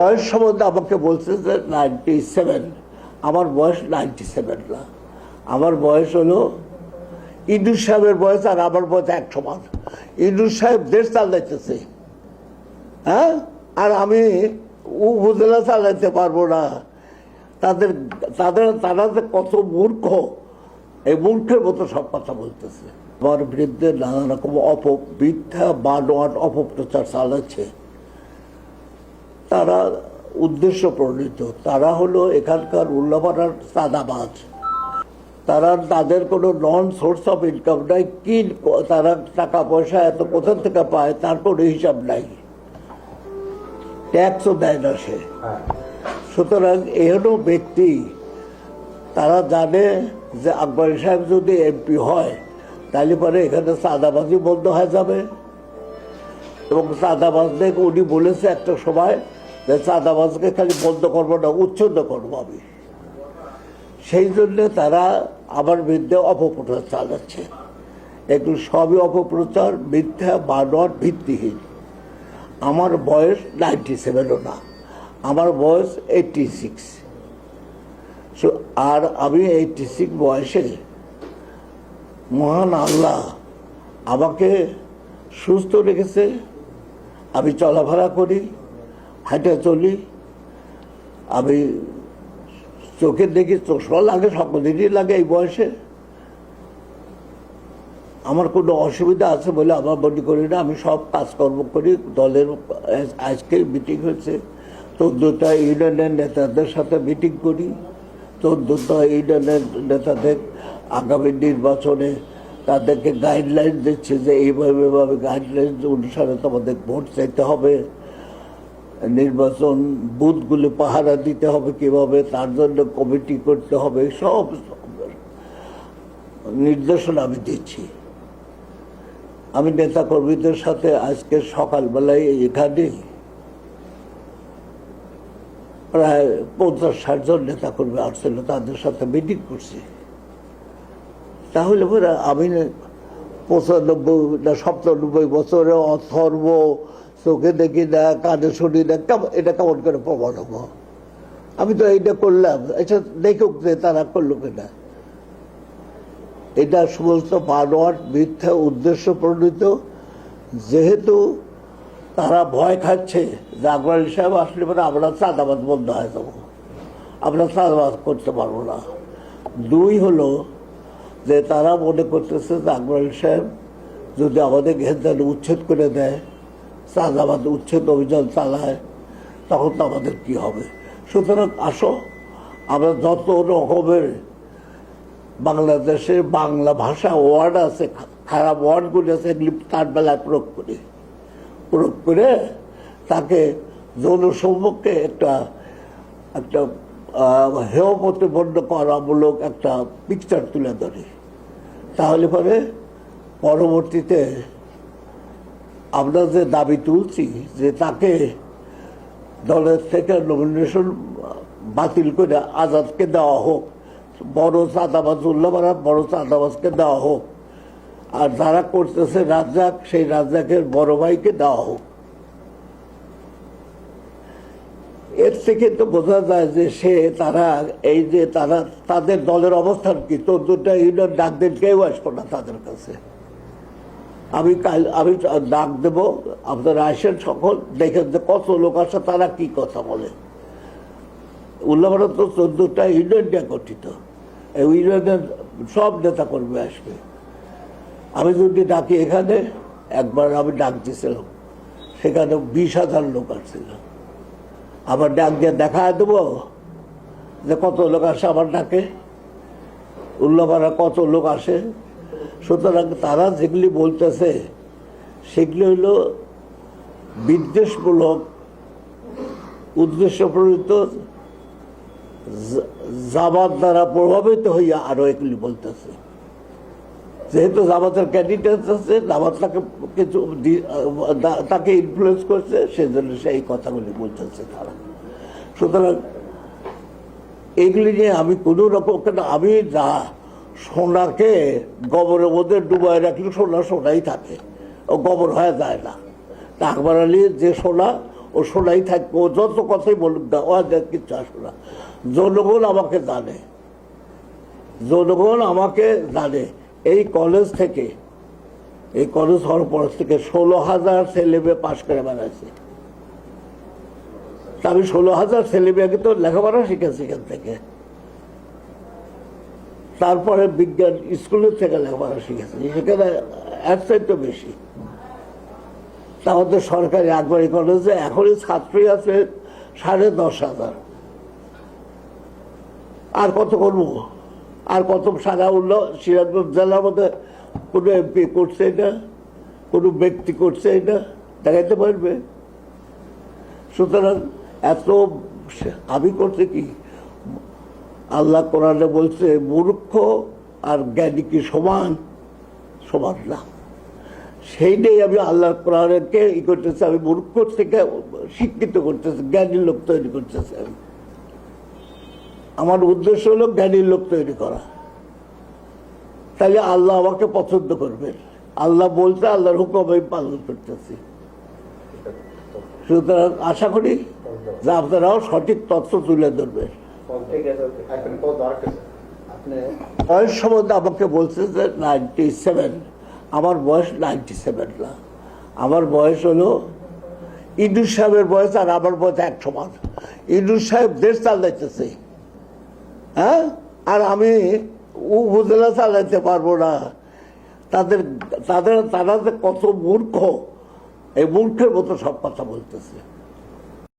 বয়স সম্বন্ধে আমাকে বলছে যে 97। আমার বয়স 97 না, আমার বয়স হলো ইদ্রিস সাহেবের বয়স আর আমার বয়স এক সমান। ইদ্রিস সাহেব দেশ চালাইতেছে, হ্যাঁ, আর আমি উপজেলা চালাইতে পারবো না। তারা যে কত মূর্খ, এই মূর্খের মতো সব কথা বলতেছে। আমার বিরুদ্ধে নানা রকম মিথ্যা বানোয়াট অপপ্রচার চালাচ্ছে। তারা উদ্দেশ্য প্রণীত, তারা হলো এখানকার উল্লাপাড়ার চাঁদাবাজ। তাদের কোনো নন সোর্স অফ ইনকাম নাই, কি তারা টাকা পয়সা এত কোথা থেকে পায় তার কোনো হিসাব নাই, ট্যাক্সও দেয় না সে। সুতরাং এহেন ব্যক্তি, তারা জানে যে আকবর সাহেব যদি এমপি হয় তাহলে পরে এখানে চাঁদাবাজি বন্ধ হয়ে যাবে। এবং চাঁদাবাজদের উনি বলেছে একটা সময় যে চাঁদাবাজকে খালি বন্ধ করবো না, উচ্ছেদ করবো আমি। সেই জন্যে তারা আমার বিরুদ্ধে অপপ্রচার চালাচ্ছে। একটু সবই অপপ্রচার, মিথ্যা বানোয়াট, ভিত্তিহীন। আমার বয়স 97ও না, আমার বয়স 86। আর আমি 86 বয়সে মহান আল্লাহ আমাকে সুস্থ রেখেছে। আমি চলাফেরা করি, হাঁটে চলি, আমি চোখে দেখি, চশমা লাগে, সকলেরই লাগে এই বয়সে। আমার কোনো অসুবিধা আছে বলে আমার মনে করি না। আমি সব কাজকর্ম করি। দলের আজকে মিটিং হয়েছে, 14টা ইউনিয়নের নেতাদের সাথে মিটিং করি। 14টা ইউনিয়নের নেতাদের আগামী নির্বাচনে তাদেরকে গাইডলাইন দিচ্ছে যে এইভাবে গাইডলাইন অনুসারে তোমাদের ভোট চাইতে হবে, নির্বাচন বুথগুলি পাহারা দিতে হবে কিভাবে, তার জন্য কমিটি করতে হবে, সব নির্দেশনা আমি দিচ্ছি। আমি নেতা কর্মীদের সাথে আজকে সকালবেলায় এখানে প্রায় 50-60 জন নেতা কর্মী আসছিল, তাদের সাথে মিটিং করছি। তাহলে আমি 95 না 97 বছরে অথর্ব, চোখে দেখি না, কানে শুনি না, এটা কেমন করে প্রমাণ হবো? আমি তো এইটা করলাম, এটা দেখুক যে তারা করলো কিনা। এটা সমস্ত বানোয়াট, মিথ্যা, উদ্দেশ্য প্রণীত। যেহেতু তারা ভয় খাচ্ছে যে আকবর আলী সাহেব আসলে পরে আমরা চাঁদাবাজ বন্ধ হয়ে যাবো, আমরা চাঁদাবাজ করতে পারবো না। 2 হলো যে তারা মনে করতেছে যে আকবর আলী সাহেব যদি আমাদের ঘের উচ্ছেদ করে দেয়, চাঁদাবাদ উচ্ছেদ অভিযান চালায়, তখন তো আমাদের কি হবে? সুতরাং আসো, আমরা যত রকমের বাংলাদেশের বাংলা ভাষা ওয়ার্ড আছে, খারাপ ওয়ার্ডগুলি আছে, এগুলি তার বেলায় প্রয়োগ করে তাকে জনসম্মুখে একটা হেয় প্রতিপন্ন করামূলক একটা পিকচার তুলে ধরে। তাহলে পরে পরবর্তীতে আমরা যে দাবি তুলছি যে তাকে দলের থেকে নমিনেশন বাতিল করে আজাদকে দেওয়া হোক, বড় চাঁদাবাজ উল্লাপাড়া বড় চাঁদাবাজকে দেওয়া হোক, আর যারা করতেছে রাজ্জাক, সেই রাজ্জাকের বড় ভাইকে দেওয়া হোক। এর থেকে তো বোঝা যায় যে তারা এই যে তাদের দলের অবস্থান কি। 14টা ইউনিয়ন ডাক দেন, কেউ আসতো না তাদের কাছে। আমি ডাক দেব, আপনারা আসেন সকল, দেখেন যে কত লোক আসে, তারা কি কথা বলে। উল্লাপাড়া তো 14টা ইউনিয়ন নিয়ে গঠিত, এই ইউনিয়নের সব নেতা কর্মী আসবে। আমি যদি ডাকি, এখানে একবার আমি ডাক দিয়েছিলাম, সেখানে 20,000 লোক আসছিল। আবার ডাক দিয়ে দেখা দেবো যে কত লোক আসে আমার ডাকে, উল্লাপাড়া কত লোক আসে। সুতরাং তারা যেগুলি বলতেছে সেগুলি হল বিদ্বেষমূলক, উদ্দেশ্য প্রণীত, জামাত দ্বারা প্রভাবিত হইয়া আরো এগুলি বলতেছে। যেহেতু জামাতের ক্যান্ডিডেট আছে, জামাত তাকে ইনফ্লুয়েন্স করছে, সেজন্য সেই কথাগুলি বলতেছে তারা। সুতরাং এগুলি নিয়ে আমি কোনো রকম, আমি যা সোনাকে গোবরের মধ্যে ডুবায় রাখলে সোনাই থাকে, ও গোবর হয়ে যায় না। আকবর আলীর যে সোনা, ও শোনাই থাকবে, ও যত কথাই বলুক না, ও কিচ্ছু আসবে না। জনগণ আমাকে জানে, জনগণ আমাকে জানে। এই কলেজ থেকে, এই কলেজ হওয়ার পর থেকে 16,000 ছেলে মেয়ে পাশ করে বেড়াইছে। আমি 16,000 ছেলে মেয়েকে তো লেখাপড়া শিখেছি এখান থেকে। তারপরে বিজ্ঞান স্কুলের থেকে লেখাপড়া শিখেছি, সেখানে এক চাইতে বেশি। আমাদের সরকারি আকবরী কলেজে এখনই ছাত্রী আছে 10,500। আর কত করবো, আর কত সারা উঠল? সিরাজগঞ্জ জেলার মধ্যে কোনো এমপি করছে এটা, কোনো ব্যক্তি করছে এটা, দেখাইতে পারবে? সুতরাং এত আমি করছে কি, আল্লাহ কোরআনে বলছে মূর্খ আর জ্ঞানী কি সমান? সমান না। সেই নিয়ে আমি আল্লাহ কোরআনকে ই করতেছি, আমি মূর্খ থেকে শিক্ষিত করতেছি, জ্ঞানীর লোক তৈরি করতেছি। আমি, আমার উদ্দেশ্য হলো জ্ঞানীর লোক তৈরি করা। তাহলে আল্লাহ আমাকে পছন্দ করবেন। আল্লাহ বলতে আল্লাহর হুকুম আমি পালন করতেছি। সুতরাং আশা করি যে আপনারাও সঠিক তথ্য তুলে ধরবেন। বয়স সম্বন্ধে আমাকে বলছে যে 97, আমার বয়স 97 না, আমার বয়স হলো ইদ্রিস সাহেবের বয়স আর আমার বয়স এক সমান। ইদ্রিস সাহেব দেশ চালাইতেছে, হ্যাঁ, আর আমি উপজেলা চালাইতে পারবো না। তারা যে কত মূর্খ, এই মূর্খের মতো সব কথা বলতেছে।